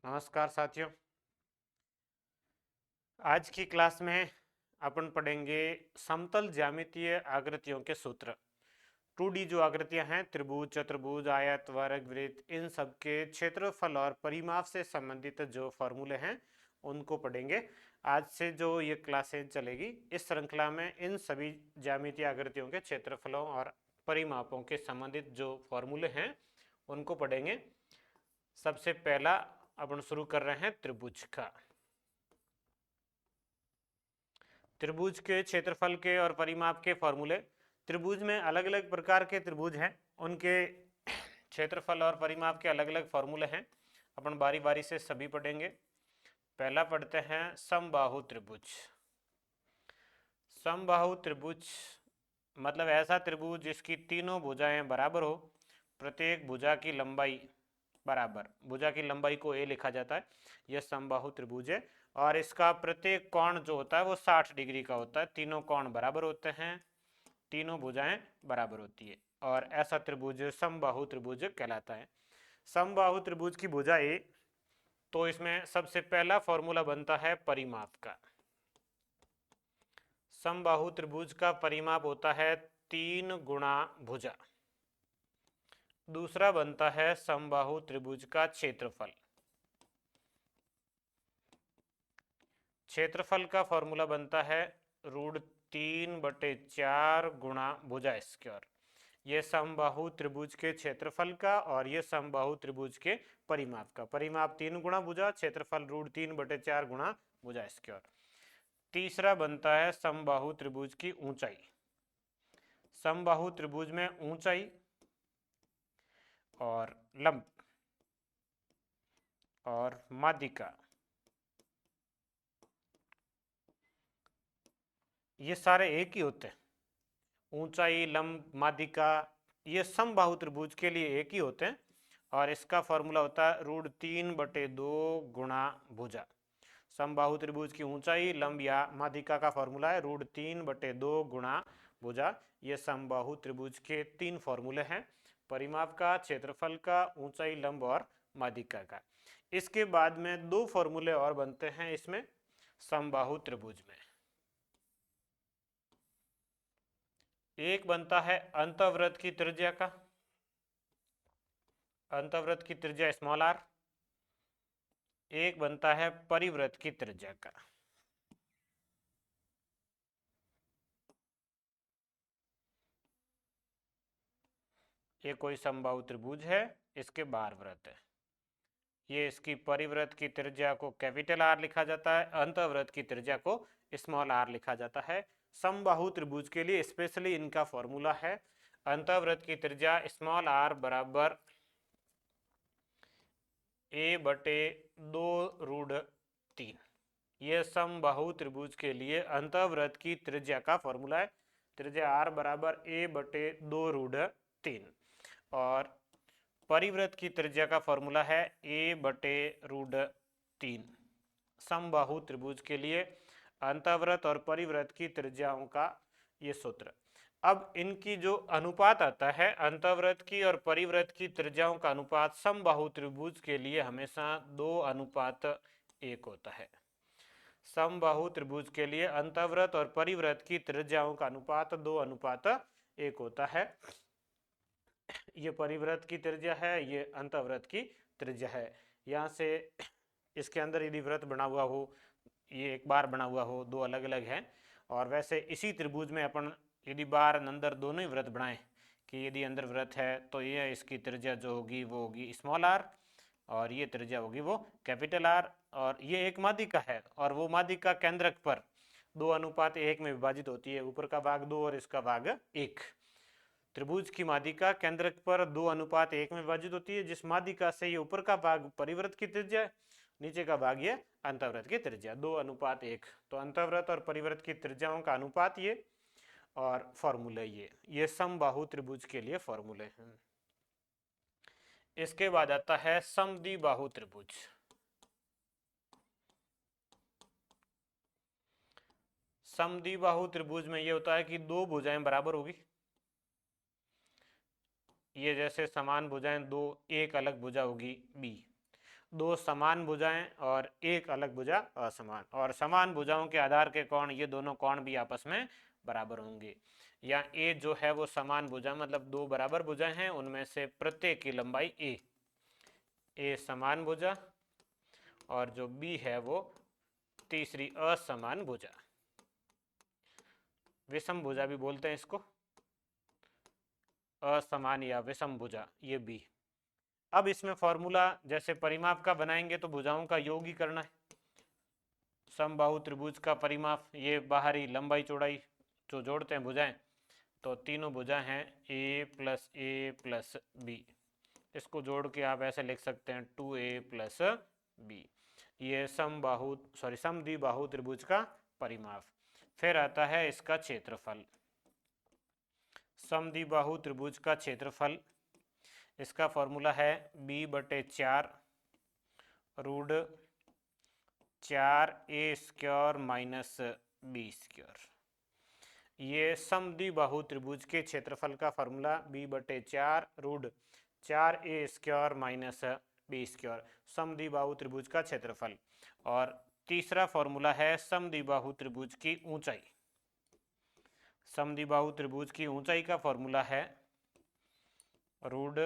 नमस्कार साथियों। आज की क्लास में अपन पढ़ेंगे समतल ज्यामितीय आकृतियों के सूत्र। 2D जो आकृतियां हैं, त्रिभुज, चतुर्भुज, आयत, वर्ग, वृत्त, इन सब के क्षेत्रफल और परिमाप से संबंधित जो फॉर्मूले हैं उनको पढ़ेंगे। आज से जो ये क्लासें चलेगी, इस श्रृंखला में इन सभी ज्यामितीय आकृतियों के क्षेत्रफलों और परिमापों के संबंधित जो फॉर्मूले हैं उनको पढ़ेंगे। सबसे पहला अपन शुरू कर रहे हैं त्रिभुज का। त्रिभुज के क्षेत्रफल के और परिमाप के फॉर्मूले। त्रिभुज में अलग अलग प्रकार के त्रिभुज हैं, उनके क्षेत्रफल और परिमाप के अलग अलग फॉर्मूले हैं। अपन बारी बारी से सभी पढ़ेंगे। पहला पढ़ते हैं समबाहु त्रिभुज। समबाहु त्रिभुज मतलब ऐसा त्रिभुज जिसकी तीनों भुजाएं बराबर हो, प्रत्येक भुजा की लंबाई बराबर। भुजा की लंबाई को ए लिखा जाता है। यह समबाहु त्रिभुज है और इसका प्रत्येक कोण जो होता है वो 60 डिग्री का होता है। तीनों कोण बराबर होते हैं, तीनों भुजाएं बराबर होती है और ऐसा त्रिभुज समबाहु त्रिभुज कहलाता है। समबाहु त्रिभुज की भुजा ए, तो इसमें सबसे पहला फॉर्मूला बनता है परिमाप का। समबाहु त्रिभुज का परिमाप होता है 3 गुणा भुजा। दूसरा बनता है समबाहु त्रिभुज का क्षेत्रफल। क्षेत्रफल का फॉर्मूला बनता है √3/4 गुणा भुजा स्क्वायर। ये समबाहु त्रिभुज के क्षेत्रफल का और ये समबाहु त्रिभुज के परिमाप का। परिमाप 3 गुणा भुजा, क्षेत्रफल √3/4 गुणा भुजा स्क्वायर। तीसरा बनता है समबाहु त्रिभुज की ऊंचाई। समबाहु त्रिभुज में ऊंचाई और लंब और माध्यिका, ये सारे एक ही होते हैं। ऊंचाई, लंब, माध्यिका, ये समबाहु त्रिभुज के लिए एक ही होते हैं और इसका फॉर्मूला होता है √3/2 गुणा भुजा। समबाहु त्रिभुज की ऊंचाई, लंब या माध्यिका का फॉर्मूला है √3/2 गुणा भुजा। ये समबाहु त्रिभुज के 3 फॉर्मूले हैं, परिमाप का, क्षेत्रफल का, ऊंचाई, लंब और माध्यिका का। इसके बाद में 2 फॉर्मूले और बनते हैं इसमें समबाहु त्रिभुज में। एक बनता है अंतःवृत्त की त्रिज्या का, अंतःवृत्त की त्रिज्या स्मॉल आर। एक बनता है परिवृत्त की त्रिज्या का। ये कोई समबाहु त्रिभुज है, इसके बाहर वृत्त है। ये इसकी परिवृत्त की त्रिज्या को कैपिटल आर लिखा जाता है, अंतःवृत्त की त्रिज्या को स्मॉल आर लिखा जाता है। समबाहु त्रिभुज के लिए स्पेशली इनका फॉर्मूला है अंतःवृत्त की त्रिज्या स्मॉल आर बराबर a/2√3। यह समबाहु त्रिभुज के लिए अंतःवृत्त की त्रिज्या का फॉर्मूला है। त्रिज्या r बराबर a/2√3 और परिवृत्त की त्रिज्या का फॉर्मूला है a/√3। समबाहु त्रिभुज के लिए अंतःवृत्त और परिवृत्त की त्रिज्याओं का ये सूत्र। अब इनकी जो अनुपात आता है, अंतःवृत्त की और परिवृत्त की त्रिज्याओं का अनुपात समबाहु त्रिभुज के लिए हमेशा 2:1 होता है। समबाहु त्रिभुज के लिए अंतःवृत्त और परिवृत्त की त्रिज्याओं का अनुपात 2:1 होता है। ये परिवृत्त की त्रिज्या है, ये अंतःवृत्त की त्रिज्या है। यहाँ से इसके अंदर यदि वृत्त बना हुआ हो, ये एक बार बना हुआ हो, दो अलग अलग हैं। और वैसे इसी त्रिभुज में अपन यदि बार अंदर दोनों ही वृत्त बनाएं कि यदि अंदर वृत्त है तो ये इसकी त्रिज्या जो होगी वो होगी स्मॉल आर और ये त्रिज्या होगी वो कैपिटल आर। और ये एक माध्यिका है और वो माध्यिका केंद्रक पर 2:1 में विभाजित होती है। ऊपर का भाग 2 और इसका भाग 1। त्रिभुज की माध्यिका केंद्रक पर 2:1 में विभाजित होती है। जिस माध्यिका से ये ऊपर का भाग परिवृत्त की त्रिज्या है, नीचे का भाग ये अंतःवृत्त की त्रिज्या, 2:1। तो अंतःवृत्त और परिवृत्त की त्रिज्याओं का अनुपात ये और फॉर्मूले ये समबाहु त्रिभुज के लिए फॉर्मूले हैं। इसके बाद आता है समद्विबाहु त्रिभुज। समद्विबाहु त्रिभुज में ये होता है कि दो भुजाएं बराबर होगी। ये जैसे समान भुजाएं दो, एक अलग भुजा होगी बी। दो समान भुजाएं और एक अलग भुजा असमान, और समान भुजाओं के आधार के कोण, ये दोनों कोण भी आपस में बराबर होंगे। या ए जो है वो समान भुजा, मतलब दो बराबर भुजाएं हैं, उनमें से प्रत्येक की लंबाई ए समान भुजा, और जो बी है वो तीसरी असमान भुजा, विषम भुजा भी बोलते हैं इसको, असमान या विषम भुजा, ये बी। अब इसमें फॉर्मूला जैसे परिमाप का बनाएंगे तो भुजाओं का योग ही करना है। समबाहु त्रिभुज का परिमाप, ये बाहरी लंबाई चौड़ाई जो जोड़ते हैं भुजाएं, तो तीनों भुजा हैं ए प्लस बी, इसको जोड़ के आप ऐसे लिख सकते हैं 2a प्लस बी। ये समद्विबाहु त्रिभुज का परिमाप। फिर आता है इसका क्षेत्रफल। समद्विबाहु त्रिभुज का क्षेत्रफल, इसका फॉर्मूला है b/4 root 4a² minus b²। ये समद्विबाहु त्रिभुज के क्षेत्रफल का formula b/4 root 4a² minus b², समद्विबाहु त्रिभुज का क्षेत्रफल। और तीसरा फॉर्मूला है समद्विबाहु त्रिभुज की ऊंचाई। समद्विबाहु त्रिभुज की ऊंचाई का फॉर्मूला है रूट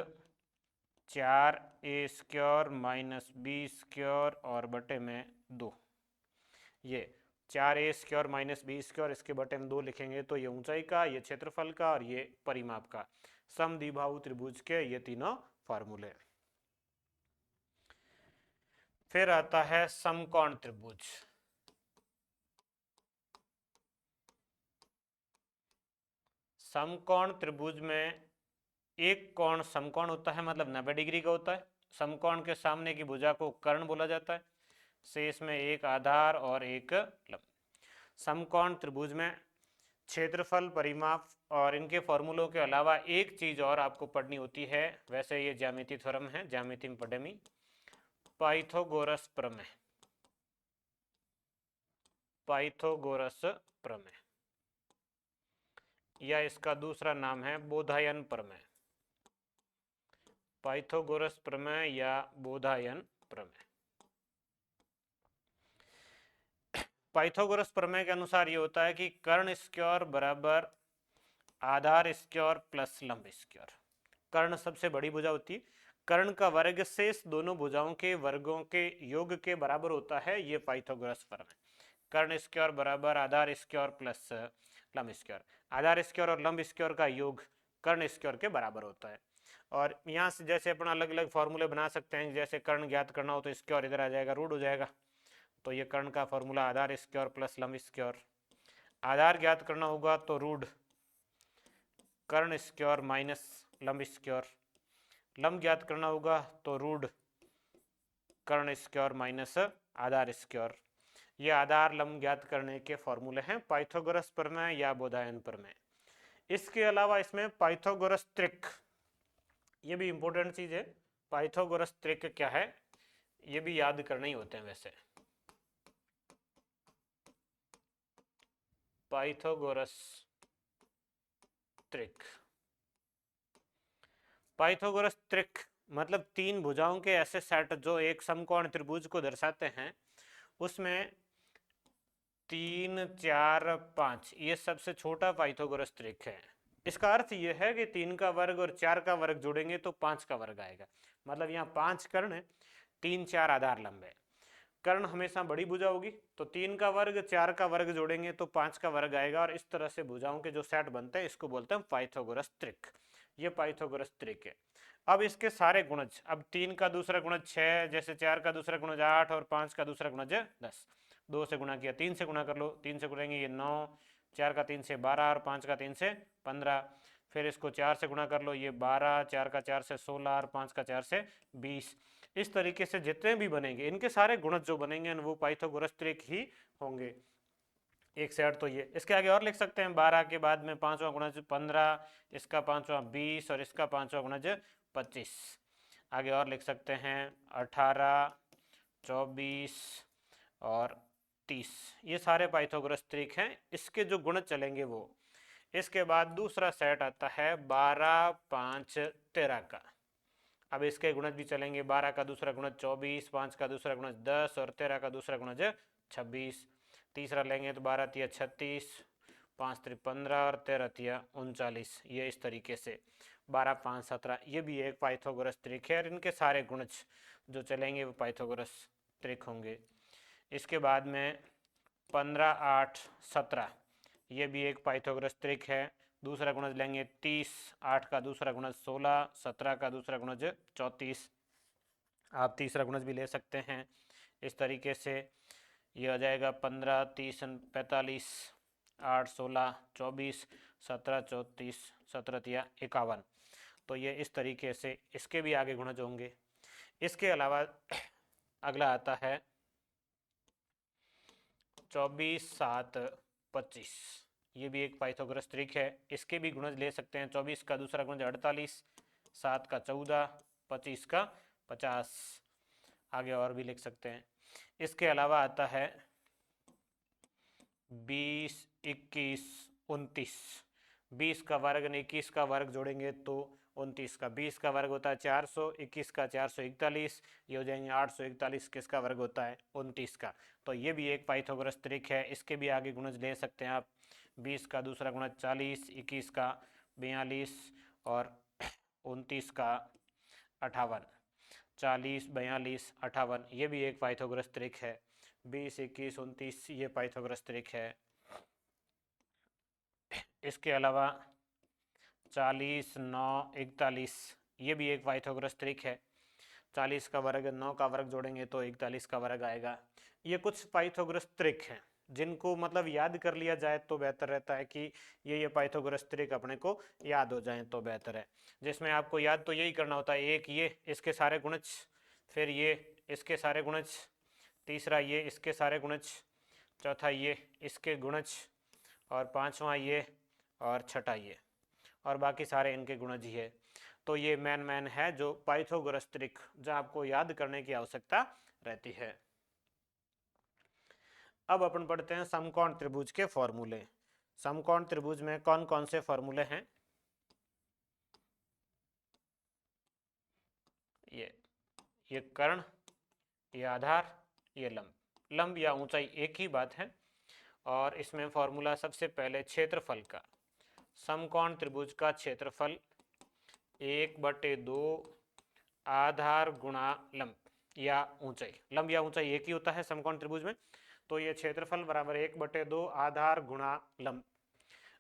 4a² माइनस b² और बटे में 2। ये 4a² माइनस b², इसके बटे में 2 लिखेंगे तो ये ऊंचाई का, ये क्षेत्रफल का और ये परिमाप का, समद्विबाहु त्रिभुज के ये तीनों फॉर्मूले। फिर आता है समकोण त्रिभुज। समकोण त्रिभुज में एक कोण समकोण होता है, मतलब 90 डिग्री का होता है। समकोण के सामने की भुजा को कर्ण बोला जाता है। शेष में एक आधार और एक लंब। समकोण त्रिभुज में क्षेत्रफल, परिमाप और इनके फॉर्मूलों के अलावा एक चीज और आपको पढ़नी होती है, वैसे ये ज्यामिति थ्योरम है, ज्यामिति में पढ़ेंगे, पाइथागोरस प्रमेय। पाइथागोरस प्रमेय या इसका दूसरा नाम है बोधायन प्रमेय। पाइथागोरस प्रमेय या बोधायन प्रमेय। पाइथागोरस प्रमेय के अनुसार ये होता है कि कर्ण स्क्वायर बराबर आधार स्क्वायर प्लस लंब स्क्वायर। कर्ण सबसे बड़ी भुजा होती है, कर्ण का वर्ग शेष दोनों भुजाओं के वर्गों के योग के बराबर होता है, ये पाइथागोरस प्रमेय। कर्ण स्क्वायर बराबर आधार स्क्वायर प्लस लंब स्क्वायर। आधार स्क्वायर और लंब स्क्वायर का योग कर्ण स्क्वायर के बराबर होता है। और यहाँ से जैसे अपन अलग अलग फॉर्मूले बना सकते हैं, जैसे कर्ण ज्ञात करना हो तो स्क्वायर इधर आ जाएगा, रूट हो जाएगा, तो ये कर्ण का फॉर्मूला आधार स्क्वायर प्लस लंब स्क्वायर। आधार ज्ञात करना होगा तो रूट कर्ण स्क्वायर माइनस लंब स्क्वायर। लंब ज्ञात करना होगा तो रूट कर्ण स्क्वायर माइनस आधार स्क्वायर। ये आधार लंब ज्ञात करने के फॉर्मूले हैं पाइथागोरस प्रमेय या बोधायन प्रमेय। इसके अलावा इसमें पाइथागोरस त्रिक, ये भी इंपॉर्टेंट चीज है। पाइथागोरस त्रिक क्या है, ये भी याद करने ही होते हैं वैसे। पाइथागोरस त्रिक, पाइथागोरस त्रिक मतलब तीन भुजाओं के ऐसे सेट जो एक समकोण त्रिभुज को दर्शाते हैं, उसमें 3, 4, 5 ये सबसे छोटा पाइथागोरस त्रिक है। इसका अर्थ यह है कि 3 का वर्ग और 4 का वर्ग जोड़ेंगे तो 5 का वर्ग आएगा। मतलब यहाँ 5 कर्ण, 3, 4 आधार लंब है। कर्ण हमेशा बड़ी भुजा होगी, तो 3 का वर्ग 4 का वर्ग जोड़ेंगे तो 5 का वर्ग आएगा, और इस तरह से भुजाओं के जो सेट बनते हैं इसको बोलते हैं पाइथागोरस त्रिक। ये पाइथागोरस त्रिक है। अब इसके सारे गुणज, अब 3 का दूसरा गुणज 6, जैसे 4 का दूसरा गुणज 8 और 5 का दूसरा गुणज 10। 2 से गुणा किया, 3 से गुणा कर लो, 3 से गुणेंगे ये 9, 4 का 3 से 12 और 5 का 3 से 15। फिर इसको 4 से गुणा कर लो, ये 12, 4 का 4 से 16 और 5 का 4 से 20। इस तरीके से जितने भी बनेंगे इनके सारे गुणज जो बनेंगे वो पाइथागोरस त्रिक ही होंगे। एक सेट तो ये, इसके आगे और लिख सकते हैं, 12 के बाद में 5वां गुणज 15, इसका 5वां 20 और इसका 5वां गुणज 25। आगे और लिख सकते हैं 18, 24 और 30। ये सारे पाइथागोरस त्रिक हैं, इसके जो गुणज चलेंगे वो। इसके बाद दूसरा सेट आता है 12, 5, 13 का। अब इसके गुणज भी चलेंगे, 12 का दूसरा गुणज 24, 5 का दूसरा गुणज 10 और 13 का दूसरा गुणज 26। तीसरा लेंगे तो 12 तिया 36, 5 त्रि 15 और 13 तिया 39। ये इस तरीके से 12 5 17, ये भी एक पाइथागोरस त्रिक है और इनके सारे गुणज जो चलेंगे वो पाइथागोरस त्रिक होंगे। इसके बाद में 15 8 17, ये भी एक पाइथागोरस त्रिक है। दूसरा गुणज लेंगे 30, 8 का दूसरा गुणज 16, 17 का दूसरा गुणज 34। आप तीसरा गुणज भी ले सकते हैं इस तरीके से। ये आ जाएगा 15 30 45, 8 16 24, 17 34, 17 तिया 51। तो ये इस तरीके से इसके भी आगे गुणज होंगे। इसके अलावा अगला आता है 24 7 25, ये भी एक पाइथागोरस त्रिक है। इसके भी गुणज ले सकते हैं। 24 का दूसरा गुणज 48, 7 का 14, 25 का 50। आगे और भी लिख सकते हैं। इसके अलावा आता है 20 21 29, 20 का वर्ग ने 21 का वर्ग जोड़ेंगे तो 29 का, 20 का वर्ग होता है 400, 21 का 441, ये हो जाएंगे 841। किसका वर्ग होता है? 29 का। तो ये भी एक पाइथागोरस त्रिक है। इसके भी आगे गुणज ले सकते हैं आप। 20 का दूसरा गुणज 40, 21 का 42 और 29 का 58। 40 42 58, ये भी एक पाइथागोरस त्रिक है। 20 21 29, ये पाइथागोरस त्रिक है। इसके अलावा 40 9 41, ये भी एक पाइथागोरस त्रिक है। 40 का वर्ग 9 का वर्ग जोड़ेंगे तो 41 का वर्ग आएगा। ये कुछ पाइथागोरस त्रिक हैं जिनको मतलब याद कर लिया जाए तो बेहतर रहता है कि ये पाइथागोरस त्रिक अपने को याद हो जाए तो बेहतर है। जिसमें आपको याद तो यही करना होता है, एक ये इसके सारे गुणज, फिर ये इसके सारे गुणज, तीसरा ये इसके सारे गुणज, चौथा ये इसके गुणज और पांचवा ये और छठा ये और बाकी सारे इनके गुणज ही है। तो ये मैन है जो पाइथागोरस त्रिक जो आपको याद करने की आवश्यकता रहती है। अब अपन पढ़ते हैं समकोण त्रिभुज के फॉर्मूले। समकोण त्रिभुज में कौन कौन से फॉर्मूले हैं? ये कर्ण, ये आधार, ये लंब। लंब या ऊंचाई एक ही बात है। और इसमें फॉर्मूला सबसे पहले क्षेत्रफल का। समकोण त्रिभुज का क्षेत्रफल 1/2 आधार गुणा लंब या ऊंचाई। लंब या ऊंचाई एक ही होता है समकोण त्रिभुज में। तो ये क्षेत्रफल बराबर 1/2 आधार गुणा लंब।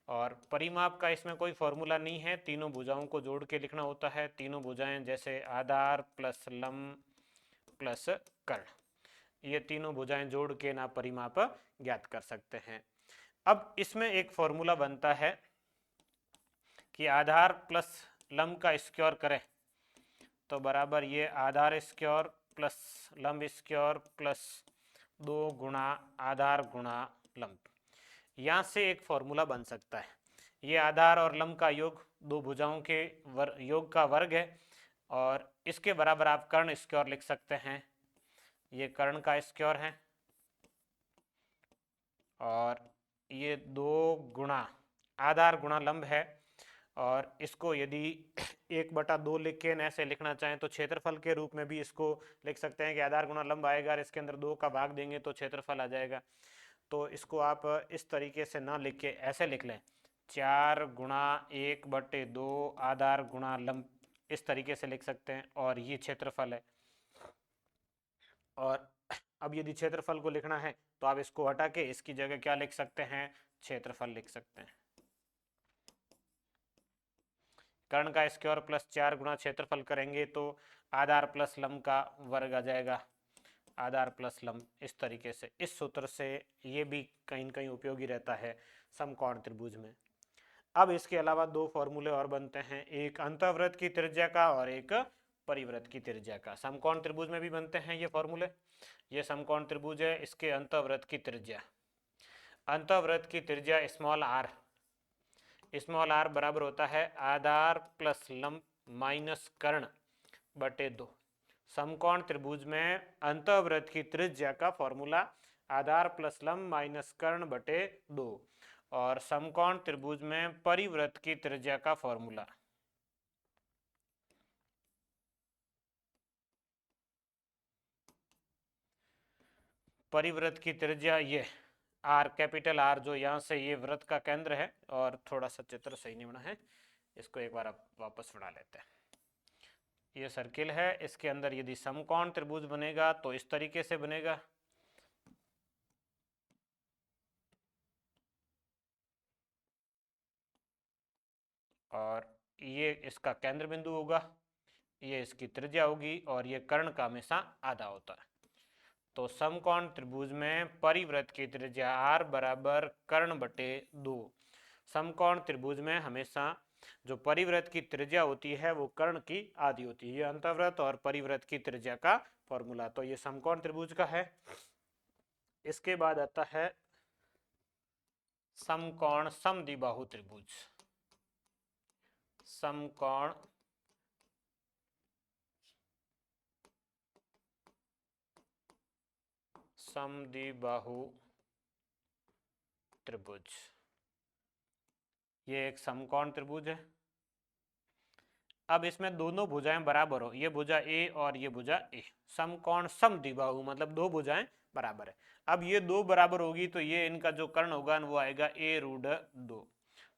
और परिमाप का इसमें कोई फॉर्मूला नहीं है, तीनों भुजाओं को जोड़ के लिखना होता है। तीनों भुजाएं जैसे आधार प्लस लंब प्लस कर्ण, ये तीनों भुजाएं जोड़ के ना परिमाप ज्ञात कर सकते हैं। अब इसमें एक फॉर्मूला बनता है कि आधार प्लस लंब का स्क्वायर करें तो बराबर ये आधार स्क्वायर प्लस लंब स्क्वायर प्लस 2 गुणा आधार गुणा लंब। यहाँ से एक फॉर्मूला बन सकता है। ये आधार और लंब का योग दो भुजाओं के योग का वर्ग है और इसके बराबर आप कर्ण स्क्वायर लिख सकते हैं। ये कर्ण का स्क्वायर है और ये 2 गुणा आधार गुणा लंब है। और इसको यदि 1/2 लिख के ऐसे लिखना चाहें तो क्षेत्रफल के रूप में भी इसको लिख सकते हैं कि आधार गुणा लंब आएगा और इसके अंदर 2 का भाग देंगे तो क्षेत्रफल आ जाएगा। तो इसको आप इस तरीके से ना लिख के ऐसे लिख लें, 4 गुणा 1/2 आधार गुणा लंब, इस तरीके से लिख सकते हैं और ये क्षेत्रफल है। और अब यदि क्षेत्रफल को लिखना है तो आप इसको हटा के इसकी जगह क्या लिख सकते हैं? क्षेत्रफल लिख सकते हैं। कर्ण का स्क्वायर प्लस 4 गुणा क्षेत्रफल करेंगे तो आधार प्लस लंब का वर्ग आ जाएगा, आधार प्लस लंब। इस तरीके से इस सूत्र से ये भी कहीं न कहीं उपयोगी रहता है समकोण त्रिभुज में। अब इसके अलावा 2 फॉर्मूले और बनते हैं, एक अंतःवृत्त की त्रिज्या का और एक परिवृत्त की त्रिज्या का। समकोण त्रिभुज में भी बनते हैं ये फॉर्मूले। ये समकोण त्रिभुज है, इसके अंतःवृत्त की त्रिज्या, अंतःवृत्त की त्रिज्या स्मॉल आर बराबर होता है आधार प्लस लंब माइनस कर्ण बटे 2। समकोण त्रिभुज में अंतःवृत्त की त्रिज्या का फॉर्मूला आधार प्लस लंब माइनस कर्ण बटे 2 और समकोण त्रिभुज में परिवृत्त की त्रिज्या का फॉर्मूला परिवृत्त की त्रिज्या ये आर, कैपिटल आर, जो यहाँ से ये वृत्त का केंद्र है, और थोड़ा सा चित्र सही नहीं बना है, इसको एक बार आप वापस बना लेते हैं। ये सर्किल है, इसके अंदर यदि समकोण त्रिभुज बनेगा तो इस तरीके से बनेगा। और ये इसका केंद्र बिंदु होगा, ये इसकी त्रिज्या होगी, और ये कर्ण का हमेशा आधा होता है। तो समकोण त्रिभुज में परिवृत्त की त्रिज्या r बराबर कर्ण बटे 2। समकोण त्रिभुज में हमेशा जो परिवृत्त की त्रिज्या होती है वो कर्ण की आधी होती है। ये अंतःवृत्त और परिवृत्त की त्रिज्या का फॉर्मूला, तो ये समकोण त्रिभुज का है। इसके बाद आता है समकोण समद्विबाहु त्रिभुज। समकोण समद्विबाहु त्रिभुज, ये एक समकोण त्रिभुज है। अब इसमें दोनों भुजाएं बराबर हो, ये भुजा ए और ये भुजा ए, समकोण समद्विबाहु मतलब दो भुजाएं बराबर है। अब ये दो बराबर होगी तो ये इनका जो कर्ण होगा वो आएगा ए रूट 2।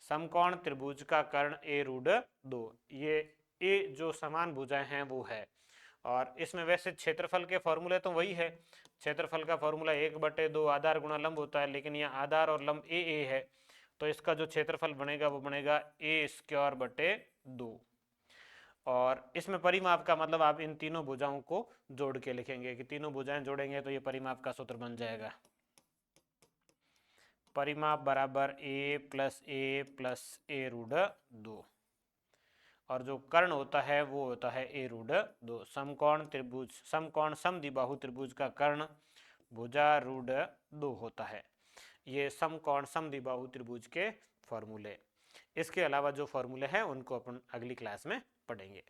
समकोण त्रिभुज का कर्ण ए रूट 2, ये ए जो समान भुजाएं हैं वो है। और इसमें वैसे क्षेत्रफल के फॉर्मूले तो वही है, क्षेत्रफल का फॉर्मूला 1/2 आधार गुणा लंब होता है, लेकिन यहाँ आधार और लंब ए है, तो इसका जो क्षेत्रफल बनेगा वो बनेगा a²/2। और इसमें परिमाप का मतलब आप इन तीनों भुजाओं को जोड़ के लिखेंगे कि तीनों भुजाएं जोड़ेंगे तो ये परिमाप का सूत्र बन जाएगा। परिमाप बराबर a+a+a√2, और जो कर्ण होता है वो होता है a√2। समकोण त्रिभुज, समकोण समद्विबाहु त्रिभुज का कर्ण भुजा √2 होता है। ये समकोण समद्विबाहु त्रिभुज के फॉर्मूले। इसके अलावा जो फॉर्मूले हैं उनको अपन अगली क्लास में पढ़ेंगे।